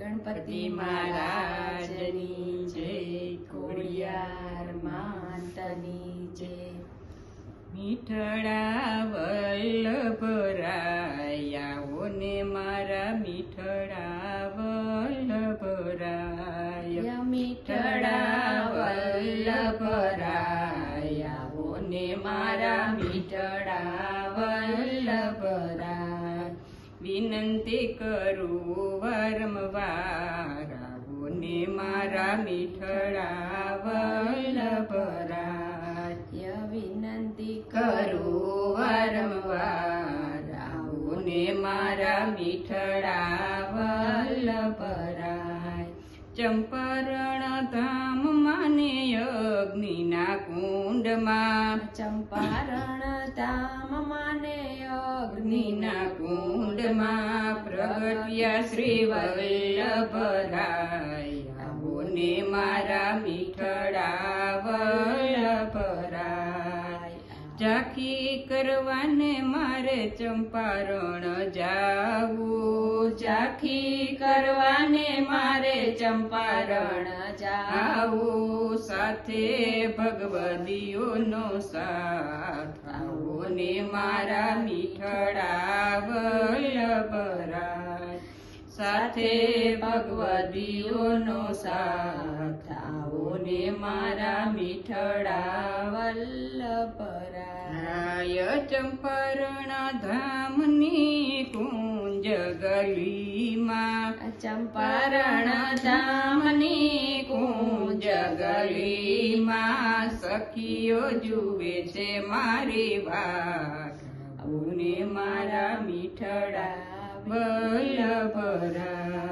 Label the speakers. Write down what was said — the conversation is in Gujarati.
Speaker 1: ગણપતિ મહારાજની જય, ખોડિયાર માતની જય.
Speaker 2: મીઠડા વલ્લભરાય, આવો ને મારા મીઠડા વલ્લભરાય.
Speaker 1: મીઠડા વલ્લભરાય,
Speaker 2: આવો ને મારા મીઠડા વલ્લભરાય. વિનંતી કરું વારંવાર, આવો ને મારા મીઠડા વલ્લભરાય.
Speaker 1: વિનંતી
Speaker 2: કરું વારંવાર, આવો ને મારા મીઠડા વલ્લભરાય. ચંપારણ ધામ માને અગ્નિના કુંડમાં,
Speaker 1: ચંપારણ ધામ માને
Speaker 2: અગ્નિના કુંડમાં પ્રગટ્યા શ્રી વલ્લભરાય. આવો ને મારા મીઠડા વલ્લભરાય. ઝાંખી કરવાને મારે ચંપારણ જાવું,
Speaker 1: ઝાંખી કરવાને મારે ચંપારણ
Speaker 2: આવું. સાથે ભગવદીઓનો સાથ, આવો ને મારા મીઠડા વલ્લભરાય. સાથે ભગવદીઓનો સાથ, આવો ને મારા મીઠડા
Speaker 1: વલ્લભરાય.
Speaker 2: ચંપારણ ધામની કુંજ ગલીમાં,
Speaker 1: ચંપારણ ધામની
Speaker 2: કુંજ ગલીમાં સખીઓ જુએ છે મારી વાત, આવો ને મારા મીઠડા વલ્લભરાય.